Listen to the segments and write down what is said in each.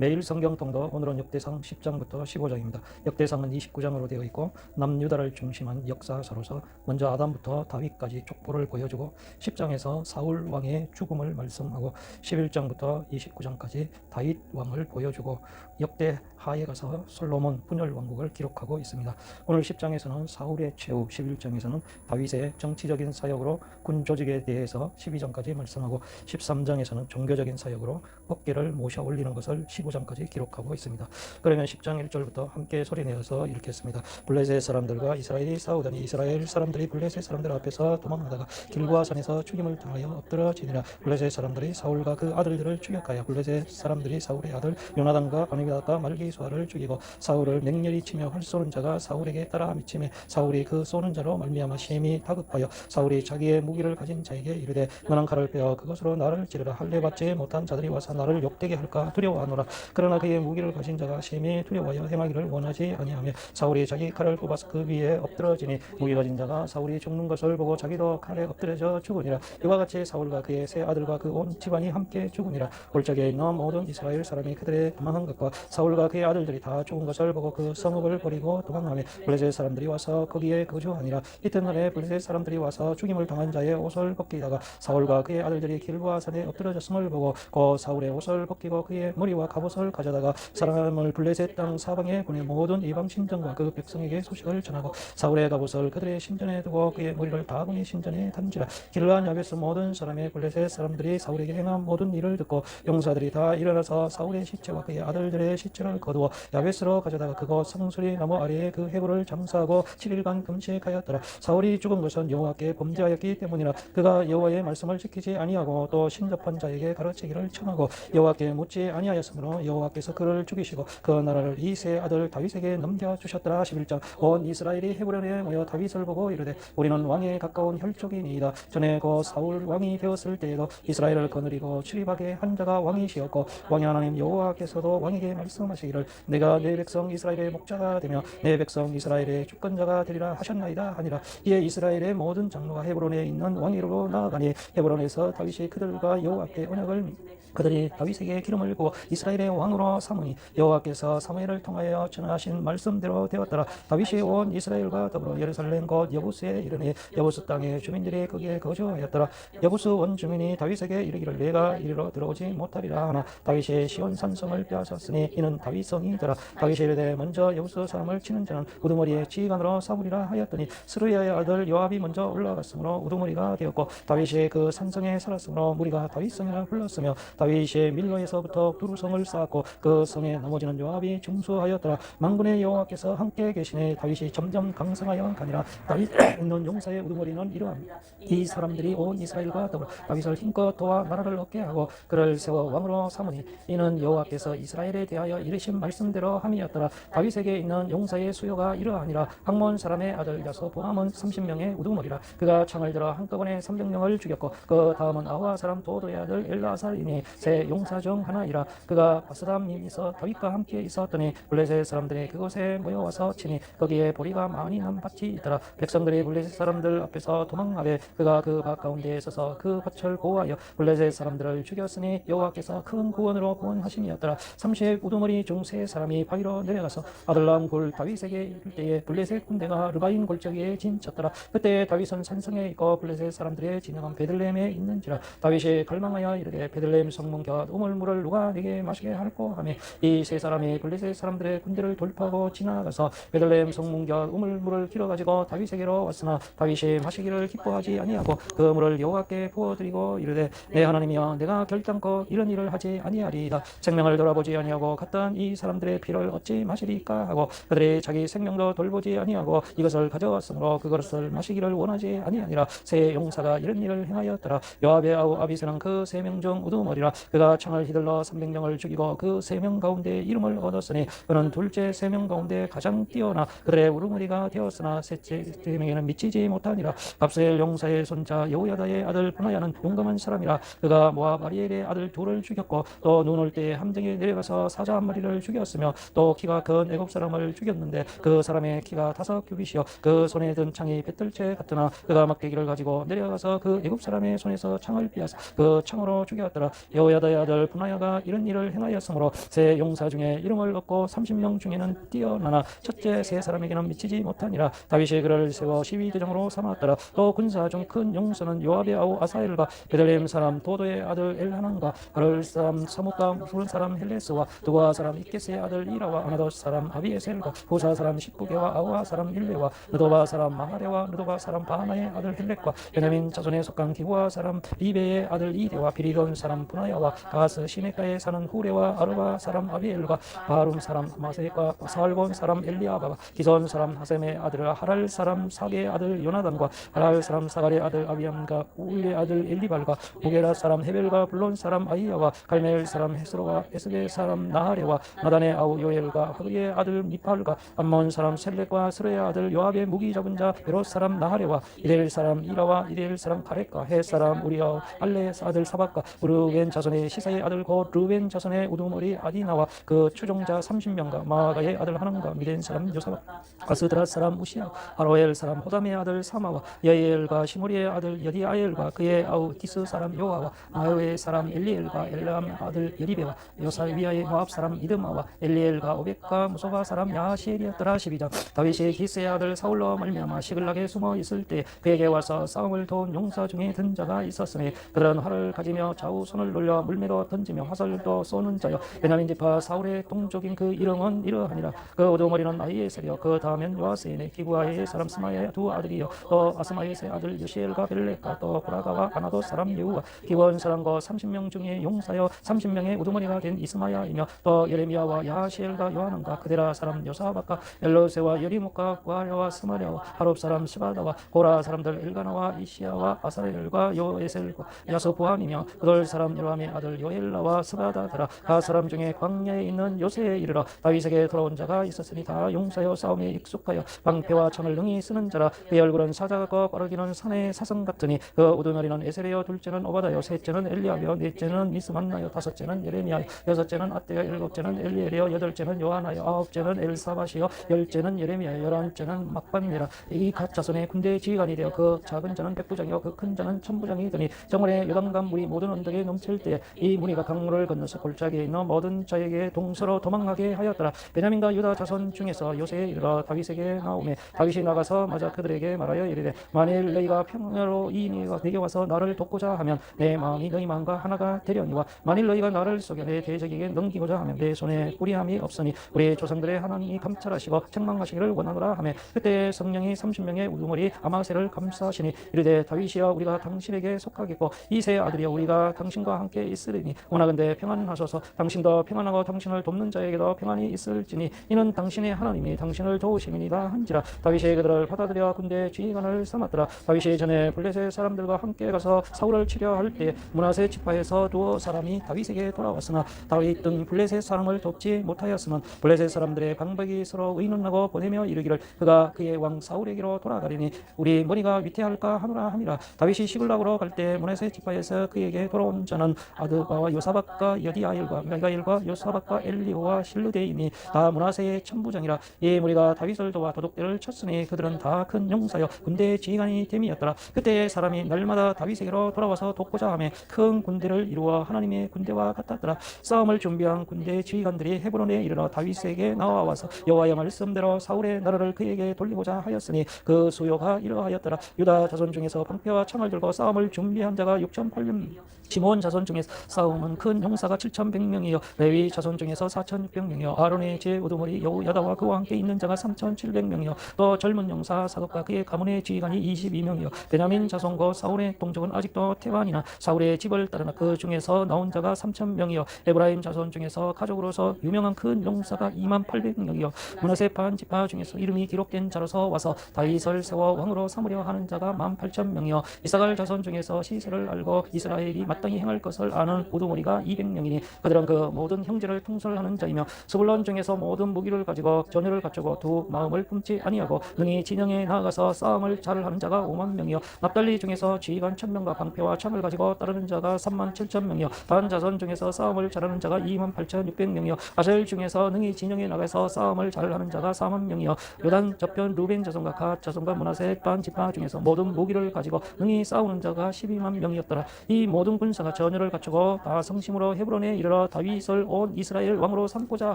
매일 성경 통독. 오늘은 역대상 10장부터 15장입니다. 역대상은 29장으로 되어 있고 남유다를 중심한 역사서로서 먼저 아담부터 다윗까지 족보를 보여주고 10장에서 사울 왕의 죽음을 말씀하고 11장부터 29장까지 다윗 왕을 보여주고 역대 하에 가서 솔로몬 분열 왕국을 기록하고 있습니다. 오늘 10장에서는 사울의 최후, 11장에서는 다윗의 정치적인 사역으로 군 조직에 대해서 12장까지 말씀하고 13장에서는 종교적인 사역으로 법궤를 모셔 올리는 것을 15장까지 기록하고 있습니다. 그러면 10장 1절부터 함께 소리내어서 읽겠습니다. 블레셋 사람들과 이스라엘이 싸우더니 이스라엘 사람들이 블레셋 사람들 앞에서 도망하다가 길보아산에서 죽임을 당하여 엎드러지니라. 블레셋 사람들이 사울과 그 아들들을 추격하여 블레셋 사람들이 사울의 아들 요나단과 바니바과 말기수아를 죽이고 사울을 맹렬히 치며 활 쏘는 자가 사울에게 따라 미치매 사울이 그 쏘는 자로 말미암아 심히 다급하여 사울이 자기의 무기를 가진 자에게 이르되 너는 칼을 빼어 그것으로 나를 찌르라. 할례 받지 못한 자들이 와서 나를 욕되게 할까 두려워하노라. 그러나 그의 무기를 가진 자가 심히 두려워하여 행하기를 원하지 아니하며 사울이 자기 칼을 뽑아서 그 위에 엎드러지니 무기 가진 자가 사울이 죽는 것을 보고 자기도 칼에 엎드려져 죽으니라. 이와 같이 사울과 그의 세 아들과 그 온 집안이 함께 죽으니라. 골짜기에 있는 모든 이스라엘 사람이 그들의 도망한 것과 사울과 그의 아들들이 다 죽은 것을 보고 그 성읍을 버리고 도망하며 블레셋 사람들이 와서 거기에 거주하니라. 이튿날에 블레셋 사람들이 와서 죽임을 당한 자의 옷을 벗기다가 사울과 그의 아들들이 길보아산에 엎드러졌음을 보고 곧 사울의 옷을 벗기고 그의 머리와 갑옷을 가져다가 사람을 블레셋 땅 사방에 보내 모든 이방 신전과 그 백성에게 소식을 전하고 사울의 갑옷을 그들의 신전에 두고 그의 머리를 다곤의 신전에 단지라. 길르앗 야베스 모든 사람의 블레셋 사람들이 사울에게 행한 모든 일을 듣고 용사들이 다 일어나서 사울의 시체와 그의 아들들의 시체를 거두어 야베스로 가져다가 그곳 상수리 나무 아래에 그 해골을 장사하고 7일간 금식하였더라. 사울이 죽은 것은 여호와께 범죄하였기 때문이라. 그가 여호와의 말씀을 지키지 아니하고 또 신접한 자에게 가르치기를 청하고 여호와께 묻지 아니하였으므로 여호와께서 그를 죽이시고 그 나라를 이 세 아들 다윗에게 넘겨주셨더라. 11장 온 이스라엘이 헤브론에 모여 다윗을 보고 이르되 우리는 왕에 가까운 혈족이니이다. 전에 그 사울 왕이 되었을 때에도 이스라엘을 거느리고 출입하게 한 자가 왕이시었고 왕의 하나님 여호와께서도 왕에게 말씀하시기를 내가 내 백성 이스라엘의 목자가 되며 내 백성 이스라엘의 주권자가 되리라 하셨나이다 하니라. 이에 이스라엘의 모든 장로가 헤브론에 있는 왕위로 나아가니 헤브론에서 다윗이 그들과 여호와께 언약을 그들이 다윗에게 기름을 부어 이스라엘의 왕으로 삼으니 여호와께서 사무엘을 통하여 전하신 말씀대로 되었더라. 다윗이 온 이스라엘과 더불어 예루살렘 곧 여부스에 이르니 여부스 땅의 주민들이 거기에 거주하였더라. 여부스 원 주민이 다윗에게 이르기를 내가 이리로 들어오지 못하리라 하나 다윗이 시온 산성을 빼앗았으니 이는 다윗성이더라. 다윗이 이르되 먼저 여부스 사람을 치는 자는 우두머리에 지휘관으로 삼으리라 하였더니 스루야의 아들 요압이 먼저 올라갔으므로 우두머리가 되었고 다윗이 그 산성에 살았으므로 무리가 다윗성이라 불렀으며 다윗이 밀로에서부터 두루성을 쌓았고 그 성에 나머지는 요압이 중수하였더라. 만군의 여호와께서 함께 계시니 다윗이 점점 강성하여 가니라. 다윗 있는 용사의 우두머리는 이러합니다. 이 사람들이 온 이스라엘과 더불어 다윗을 힘껏 도와 나라를 얻게 하고 그를 세워 왕으로 삼으니 이는 여호와께서 이스라엘에 대하여 이르신 말씀대로 함이었더라. 다윗에게 있는 용사의 수요가 이러하니라. 학몬 사람의 아들 야소보암은 30명의 우두머리라. 그가 창을 들어 한꺼번에 300명을 죽였고 그 다음은 아와 사람 도도의 아들 엘라살이니 세 용사 중 하나이라. 그가 바스담임에서 다윗과 함께 있었더니 블레셋 사람들이 그곳에 모여와서 치니 거기에 보리가 많이 난 밭이 있더라. 백성들이 블레셋 사람들 앞에서 도망하되 그가 그 밭 가운데에 서서 그 밭을 보호하여 블레셋 사람들을 죽였으니 여호와께서 큰 구원으로 구원하심이었더라. 30 우두머리 중 세 사람이 바위로 내려가서 아들람 굴 다윗에게 이를 때에 블레셋 군대가 르바인 골짜기에 진쳤더라. 그때 다윗은 산성에 있고 블레셋 사람들의 진영은 베들레헴에 있는지라. 다윗이 갈망하여 이르되 베들레헴 성문 곁 우물물을 누가 내게 마시게 할꼬 하며 이 세 사람이 블레셋 사람들의 군대를 돌파하고 지나가서 베들레헴 성문 곁 우물물을 길어가지고 다윗에게로 왔으나 다윗이 마시기를 기뻐하지 아니하고 그 물을 여호와께 부어드리고 이르되 내 하나님이여 내가 결단코 이런 일을 하지 아니하리이다. 생명을 돌아보지 아니하고 갔던 이 사람들의 피를 어찌 마시리까 하고 그들이 자기 생명도 돌보지 아니하고 이것을 가져왔으므로 그것을 마시기를 원하지 아니하니라. 세 용사가 이런 일을 행하였더라. 요압의 아우 아비새는 그 세 명 중 우두머리라. 그가 창을 휘둘러 300명을 죽이고 그 세 명 가운데 이름을 얻었으니 그는 둘째 3명 가운데 가장 뛰어나 그들의 우두머리가 되었으나 셋째 3명에는 미치지 못하니라. 갑스엘 용사의 손자 여호야다의 아들 브나야는 용감한 사람이라. 그가 모압 아리엘의 아들 둘을 죽였고 또 눈 올 때에 함정에 내려가서 사자 한 마리를 죽였으며 또 키가 큰 애굽 사람을 죽였는데 그 사람의 키가 5규빗이요 그 손에 든 창이 뱃들채 같으나 그가 막대기를 가지고 내려가서 그 애굽 사람의 손에서 창을 빼앗아 그 창으로 죽였더라. 여호야다의 아들 브나야가 이런 일을 행하여 행하였으므로 세 용사 중에 이름을 얻고 30명 중에는 뛰어나나 첫째 세 사람에게는 미치지 못하니라. 다윗이 그를 세워 시위대장으로 삼았더라. 또 군사 중 큰 용사는 요압의 아우 아사엘과 베들레헴 사람 도도의 아들 엘하난과 가를 사람 사뭇과 무술 사람 헬레스와 두과 사람 이케스의 아들 이라와 아나도 사람 아비에셀과 후사 사람 십부게와 아우아 사람 일레와 느도바 사람 마하레와 느도바 사람 바하나의 아들 헬렉과 베냐민 자손에 속한 기후아 사람 리베의 아들 이데와 비리돈 사람 분하야와 가스 시메카에 사는 후레와 아르바 사람 아비엘과 바룸 사람 마세과 사알본 사람 엘리아바가 기손 사람 하셈의 아들 하랄 사람 사게의 아들 요나단과 하랄 사람 사갈의 아들 아비암과 우일의 아들 엘리발과 무게라 사람 헤벨과 블론 사람 아이야와 갈멜 사람 헤스로와 에스게 사람 나하레와 나단의 아우 요엘과 하그리의 아들 미팔과 암몬 사람 셀렉과 스레의 아들 요압의 무기 잡은 자 베롯 사람 나하레와 이델 사람 이라와 이델 사람 가렉과 해 사람 우리아 알레의 아들 사박과 우르벤 자손의 시사의 아들 곧 르벤 자손의 우두머리 아디나와 그 추종자 30명과 마가의 아들 하난과 미덴 사람 요사박 가스드라 사람 우시아 아로엘 사람 호담의 아들 사마와 여엘과 시므리의 아들 여디아엘과 그의 아우 디스 사람 요아와 마요의 사람 엘리엘과 엘람 아들 여리베와 요사위아의 모압 사람 이드마와 엘리엘과 오벡과 무소바 사람 야시엘이었더라. 12장 다윗이 기스의 아들 사울로 말미암아 시글락에 숨어 있을 때 그에게 와서 싸움을 도운 용사 중에 든 자가 있었으니 그들은 활을 가지며 좌우 손을 놀려 물매도 던지며 화살도 쏘는 자여 베냐민 지파 사울의 동족인 그 이름은 이러하니라. 그 우두머리는 아이에셀이요 그 다음엔 요아스인의 기구아의 사람 스마야의 두 아들이요 또 아스마에스의 아들 요시엘과 벨렉과 또 고라가와 아나도 사람 예후와 기원 사람과 30명 중에 용사여 30명의 우두머리가 된 이스마야이며 또 예레미야와 야시엘과 요하난과 그데라 사람 요사박과 엘로세와 여리목과 구하랴와 스마랴와 하롭 사람 스바다와 고라 사람들 엘가나와 이시야와 아사엘과 요에셀과 야소부함이며 그들 사람 요람의 아들 요엘라와 스바다더라. 가 사람 중에 광야에 있는 요새에 이르러 다윗에게 돌아온 자가 있었으니 다 용사여 싸움에 익숙하여 방패와 창을 능히 쓰는 자라. 그의 얼굴은 사자가 빠르기는 산의 사슴 같으니 그 우두머리는 에셀이요 둘째는 오바다요 셋째는 엘리압이요 넷째는 미스만나요 다섯째는 예레미야요 여섯째는 아떼요 일곱째는 엘리엘이요 여덟째는 요하나요 아홉째는 엘사바시요 열째는 예레미야요 열한째는 막반이니라. 이 각 자손의 군대의 지휘관이 되어 그 작은 자는 백부장이요 그 큰 자는 천부장이 되니 정월에 요단강 물이 모든 언덕에 넘칠 때에 이 무리가 강물을 건너서 골짜기에 있는 모든 자에게 동서로 도망가게 하였더라. 베냐민과 유다 자손 중에서 요새에 이르러 다윗에게 나오매 다윗이 나가서 맞아 그들에게 말하여 이르되 만일 너희가 평야로 이 내게 와서 나를 돕고자 하면 내 마음이 너희 마음과 하나가 되려니와 만일 너희가 나를 속여 내 대적에게 넘기고자 하면 내 손에 불의함이 없으니 우리 조상들의 하나님이 감찰하시고 책망하시기를 원하노라 하매 그때 성령이 30명의 우두머리 아마셀을 감싸시니 이르되 다윗이여 우리가 당신에게 속하겠고 이 세 아들이여 우리가 당신과 함께 있으리니 원하건대 평안하소서. 당신도 평안하고 당신을 돕는 자에게도 평안이 있을지니 이는 당신의 하나님이 당신을 도우심이니라 한지라. 다윗이 그들을 받아들여 군대 지휘관을 삼았더라. 다윗이 전에 블레셋 사람들과 함께 가서 사울을 치려 할 때 므낫세 지파에서 두어 사람이 다윗에게 돌아왔으나 다윗 등 블레셋 사람을 돕지 못하였으면 블레셋 사람들의 방백이 서로 의논하고 보내며 이르기를 그가 그의 왕 사울에게로 돌아가리니 우리 머리가 위태할까 하노라 함이라. 다윗이 시글락으로 갈 때 므낫세 지파에서 그에게 돌아온 자는 아드바와 요사박과 여디아엘과 메가엘과 요사박과 엘리오와 실루데이니 다 므낫세의 천부장이라. 이 무리가 다윗을 도와 도둑들을 쳤으니 그들은 다 큰 용사여 군대의 지휘관이 됨이었더라. 그때 사람이 날마다 다윗에게로 돌아와서 돕고자 하며 큰 군대를 이루어 하나님의 군대와 같았더라. 싸움을 준비한 군대 지휘관들이 헤브론에 이르러 다윗에게 나와와서 여호와의 말씀대로 사울의 나라를 그에게 돌리고자 하였으니 그 수요가 이러하였더라. 유다 자손 중에서 방패와 창을 들고 싸움을 준비한 자가 6,800명 시몬 자손 중에서 싸움은 큰 용사가 7,100명이요 레위 자손 중에서 4,600명이요 아론의 제 우두머리 여호야다와 그와 함께 있는 자가 3,700명이요 또 젊은 용사 사독과 그의 가문의 지휘관이 22명이요 베냐민 자손과 사울의 동족은 아직도 태반이나 사울의 집을 따르나 그 중에서 나온 자가 3,000명이요 에브라임 자손 중에서 가족으로서 유명한 큰 용사가 28,000명이요 므낫세 반 지파 중에서 이름이 기록된 자로서 와서 다윗을 세워 왕으로 삼으려 하는 자가 18,000명이요 이사갈 자손 중에서 시세를 알고 이스라엘이 마땅히 행할 것을 아는 우두머리가 200명이니 그들은 그 모든 형제를 통솔하는 자이며 스불론 중에서 모든 무기를 가지고 전열을 갖추고 두 마음을 품지 아니하고 능히 진영에 나아가서 싸움을 잘하는 자가 5만 명이요 납달리 중에서 지휘관 1,000명과 방패와 창을 가지고 따르는 자가 37,000명이요 단 자손 중에서 싸움을 잘하는 자가 28,600명이요 아셀 중에서 능히 진영에 나가서 싸움을 잘하는 자가 4만 명이요 요단 저편 루벤 자손과 갓 자손과 므낫세 반 지파 중에서 모든 무기를 가지고 능히 싸우는 자가 12만 명이었더라. 이 모든 군사가 전열을 갖추고 다 성심으로 헤브론에 이르러 이르러 다윗을 온 이스라엘 왕으로 삼고자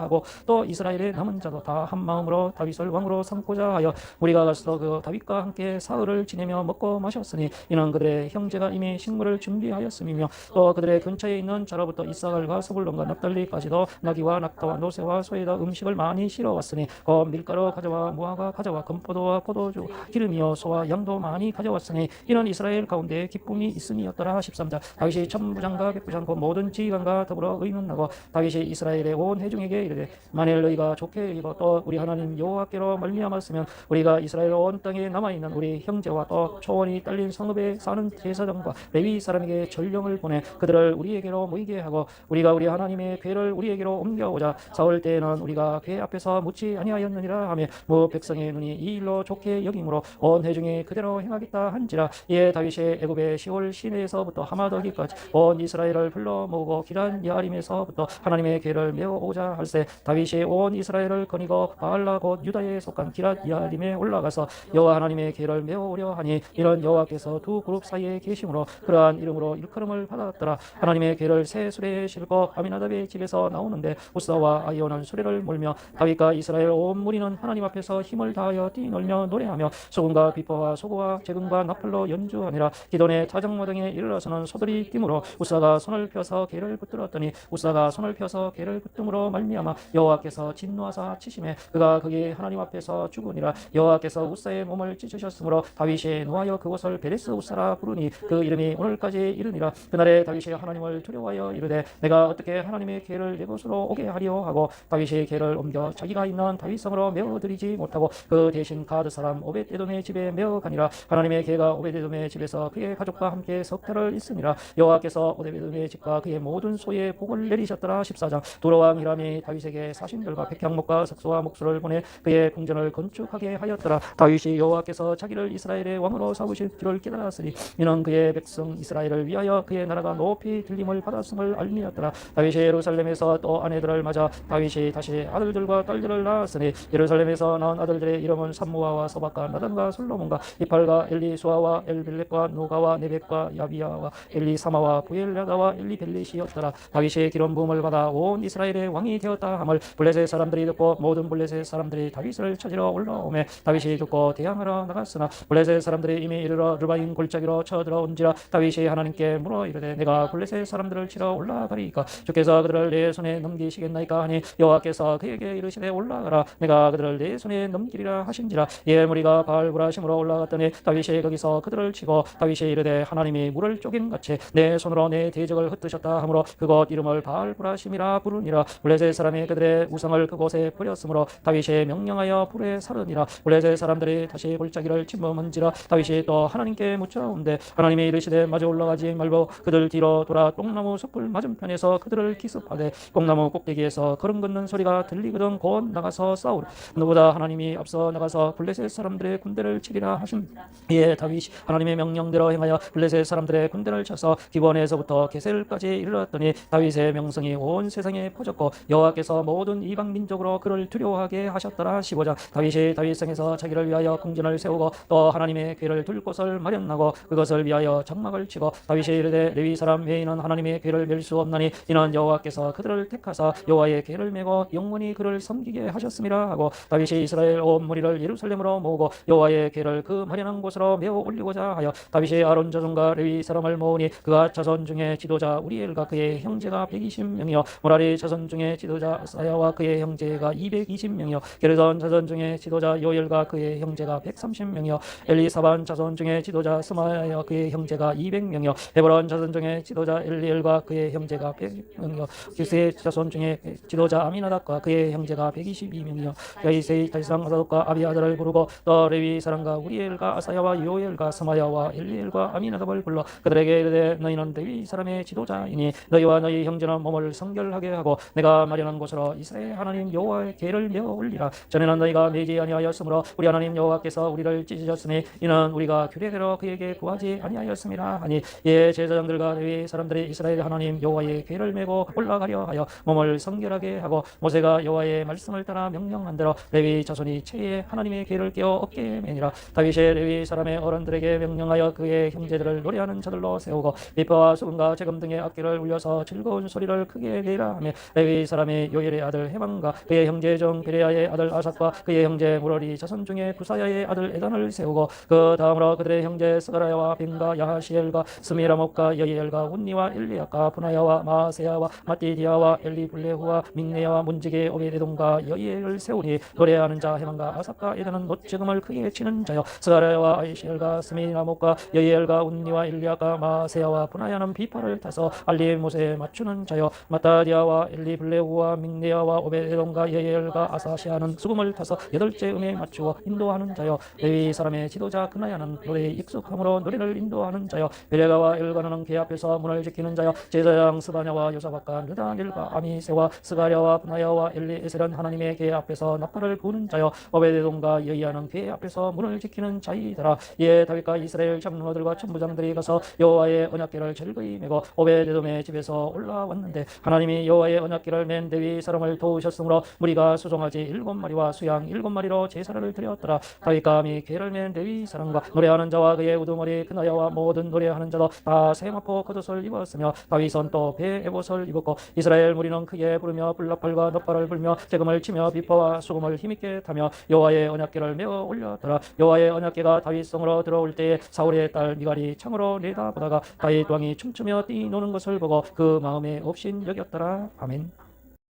하고 또 이스라엘의 남은 자도 다 한 마음으로 다윗을 왕으로 삼고자 하여 우리가 가서 그 다윗과 함께 사흘을 지내며 먹고 마셨으니 이는 그들의 형제가 이미 식물을 준비하였음이며 또 그들의 근처에 있는 자로부터 이사갈과 스불론과 납달리까지도 나귀와 낙타와 노새와 소에다 음식을 많이 실어왔으니 곧 밀가루 가져와 무화과 가져와 금포도와 포도주 기름이요 소와 양도 많이 가져왔으니 이는 이스라엘 가운데 기쁨이 있음이었더라. 13절 다윗이 천부장과 백부장 곧 모든 지휘관과 더불어 의논하고 다윗이 이스라엘의 온 회중에게 이르되 만일 너희가 좋게 여기고 또 우리 하나님 여호와께로 말미암았으면 우리가 이스라엘 온 땅에 남아있는 우리 형제와 또 초원이 딸린 성읍에 사는 제사장과 레위 사람에게 전령을 보내 그들을 우리에게로 모이게 하고 우리가 우리 하나님의 궤를 우리에게로 옮겨오자. 사울 때에는 우리가 궤 앞에서 묻지 아니하였느니라 하며 모 백성의 눈이 이 일로 좋게 여김으로 온 회중이 그대로 행하겠다 한지라. 이에 다윗이 애굽의 시올 시내에서부터 하마더기까지 온 이스라엘을 불러 모으고 기란 야림에서부터 하나님의 궤를 메어오자 할세 다윗이 온 이스라엘을 거니고 바알라 곧 유다에 속한 기란 야림에 올라가서 여호와 하나님의 궤를 메어오려 하니 이런 여호와께서 두 그룹 사이에 계심으로 그러한 이름으로 일컬음을 받았더라. 하나님의 궤를 새 수레에 싣고 아미나답의 집에서 나오는데 우사와 아이오는 수레를 몰며 다윗과 이스라엘 온 무리는 하나님 앞에서 힘을 다하여 뛰놀며 노래하며 수금과 비포와 소고와 재금과 나팔로 연주하니라. 기돈의 타작모 등에 이르러서는 소들이 뛰므로 우사가 손을 펴서 궤를 붙들었더니 우사가 손을 펴서 궤를 붙듦으로 말미암아 여호와께서 진노하사 치심에 그가 거기 하나님 앞에서 죽으니라. 여호와께서 우사의 몸을 찢으셨으므로 다윗이 노하여 그곳을 베레스 우사라 부르니 그 이름이 오늘까지 이르니라. 그날에 다윗이 하나님을 두려워하여 이르되 내가 어떻게 하나님의 궤를 내 곳으로 오게 하리오 하고 다윗이 궤를 옮겨 자기가 있는 다윗성으로 메어드리지 못하고 그 대신 가드 사람 오벳에돔의 집에 메어가니라. 하나님의 궤가 오벳에돔의 집에서 그의 가족과 함께 석 달을 있으니라. 여호와께서 오벳에돔의 집과 그의 모든 소에 복을 내리셨더라. 14장 두로왕 히람이 다윗에게 사신들과 백향목과 석소와 목수를 보내 그의 궁전을 건축하게 하였더라. 다윗이 여호와께서 자기를 이스라엘의 왕으로 삼으신 줄을 깨달았으니 이는 그의 백성 이스라엘을 위하여 그의 나라가 높이 들림을 받았음을 알미였더라. 다윗이 예루살렘에서 또 아내들을 맞아 다윗이 다시 아들들과 딸들을 낳았으니 예루살렘에서 낳은 아들들의 이름은 삼무아와 소박과 나단과 솔로몬과 이팔과 엘리수아와 엘빌렉과 노가와 네벡과 야비야와 엘리사마와 부엘야다와 엘리벨렛이었더라. 다윗이 기름 부음을 받아 온 이스라엘의 왕이 되었다 함을 블레셋 사람들이 듣고 모든 블레셋 사람들이 다윗을 찾으러 올라오매 다윗이 듣고 대항하러 나갔으나 블레셋 사람들이 이미 이르러 르바임 골짜기로 쳐들어온지라. 다윗이 하나님께 물어 이르되 내가 블레셋 사람들을 치러 올라가리이까 주께서 그들을 내 손에 넘기시겠나이까 하니 여호와께서 그에게 이르시되 올라가라 내가 그들을 내 손에 넘기리라 하신지라. 이에 무리가 바알브라심으로 올라갔더니 다윗이 거기서 그들을 치고 다윗이 이르되 하나님이 물을 쪼갠같이 내 손으로 내 대적을 흩으셨다 하므로 그곳 이름을 바알브라심이라 부르니라. 블레셋 사람이 그들의 우상을 그곳에 버렸으므로 다윗이 명령하여 불에 사르니라. 블레셋 사람들이 다시 골짜기를 침범한지라. 다윗이 또 하나님께 묻자온데 하나님이 이르시되 마저 올라가지 말고 그들 뒤로 돌아 똥나무 숲을 맞은편에서 그들을 기습하되 뽕나무 꼭대기에서 걸음 걷는 소리가 들리거든 곧 나가서 싸우라. 너보다 하나님이 앞서 나가서 블레셋 사람들의 군대를 치리라 하신. 이에 다윗이 하나님의 명령대로 행하여 블레셋 사람들의 군대를 쳐서 기브온에서부터 게셀까지 이르렀더니 다윗의 명성이 온 세상에 퍼졌고 여호와께서 모든 이방 민족으로 그를 두려워하게 하셨더라. 15장 다윗이 다윗성에서 자기를 위하여 궁전을 세우고 또 하나님의 궤를 둘 곳을 마련하고 그것을 위하여 장막을 치고 다윗이 이르되 레위 사람 외에는 하나님의 궤를 멜 수 없나니 이는 여호와께서 그들을 택하사 여호와의 궤를 메고 영원히 그를 섬기게 하셨음이라 하고 다윗이 이스라엘 온 무리를 예루살렘으로 모으고 여호와의 궤를 그 마련한 곳으로 메어 올리고자 하여 다윗이 아론 자손과 레위 사람을 모으니 그가 자손 중에 지도자 우리엘과 그의 형제가 120명이요 모라리 자손 중에 지도자 사야와 그의 형제가 220명이요 게르선 자손 중에 지도자 요엘과 그의 형제가 130명이요 엘리사반 자손 중에 지도자 스마야와 그의 형제가 200명이요 헤브론 자손 중에 지도자 엘리엘과 그의 형제가 100명이요 기스의 자손 중에 지도자 아미나답과 그의 형제가 122명이요 야이세의 달상 아사독과 아비아들을 부르고 또 레위 사람과 우리엘과 아사야와 요엘과 스마야와 엘리엘과 아미나답을 불러 그들에게 이르되 너희는 레위 사람의 지도자이니 너희와 너희 형제는 몸을 성결하게 하고 내가 마련한 곳으로 이스라엘 하나님 여호와의 궤를 메어 올리라. 전에는 너희가 매지 아니하였으므로 우리 하나님 여호와께서 우리를 찢으셨으니 이는 우리가 규례대로 그에게 구하지 아니하였음이라 하니 이에 제사장들과 레위 사람들이 이스라엘 하나님 여호와의 궤를 메고 올라가려 하여 몸을 성결하게 하고 모세가 여호와의 말씀을 따라 명령한 대로 레위 자손이 채에 하나님의 궤를 깨어 어깨에 매니라. 다윗이 레위 사람의 어른들에게 명령하여 그의 형제들을 노래하는 자들로 세우고 비파와 수금과 재금 등의 악기를 울려서 즐거운 높은 소리를 크게 내라 하며 레위 사람의 요엘의 아들 헤만과 그의 형제 중 베레야의 아들 아삭과 그의 형제 무로리 자손 중에 구사야의 아들 에단을 세우고 그 다음으로 그들의 형제 스가랴와 벤과 야하시엘과 스미라목과 여이엘과 운니와 엘리야가 부나야와 마세야와 마띠디아와 엘리블레후와 민네야와 문지게 오베데돔과 여이엘을 세우니 노래하는 자 헤만과 아삭과 에단은 노지금을 크게 치는 자요 스가랴와 아이시엘과 스미라목과 여이엘과 운니와 엘리야가 마세야와 부나야는 비파를 타서 알리못에 맞추는 자요 마따디아와 엘리블레후와 민네야와 오베데돔과 여이엘과 아사시아는 수금을 타서 여덟째 음에 맞추어 인도하는 자요 레위 사람의 지도자 그나야는 노래에 익숙함으로 노래를 인도하는 자요 베레가와 엘가나는 그 앞에서 문을 지키는 자요 제사장 스바냐와 요사박과 느다닐과 아미세와 스가랴와 분하야와 엘리에셀은 하나님의 궤 앞에서 나팔을 부는 자요 오베데돔과 여이야는 궤 앞에서 문을 지키는 자이더라. 이에 다윗과 이스라엘 장로들과 천부장들이 가서 여호와의 언약궤를 즐거이 메고 오베데돔의 집에서 올라왔는데 하나님이 여호와의 언약궤를 맨 레위 사람을 도우셨으므로 무리가 수송아지 7마리와 수양 7마리로 제사를 드렸더라. 다윗과 암이 궤를 맨 레위 사람과 노래하는 자와 그의 우두머리 그나야와 모든 노래하는 자도 다 세마포 겉옷을 입었으며 다윗은 또 배에봇을 입었고 이스라엘 무리는 크게 부르며 불나팔과 넛발을 불며 재금을 치며 비파와 수금을 힘있게 타며 여호와의 언약궤를 메어 올렸더라. 여호와의 언약궤가 다윗 성으로 들어올 때에 사울의 딸 미갈이 창으로 내다보다가 다윗 왕이 춤추며 뛰노는 것을 보고 그 마음에 없인 여겼더라. 아멘.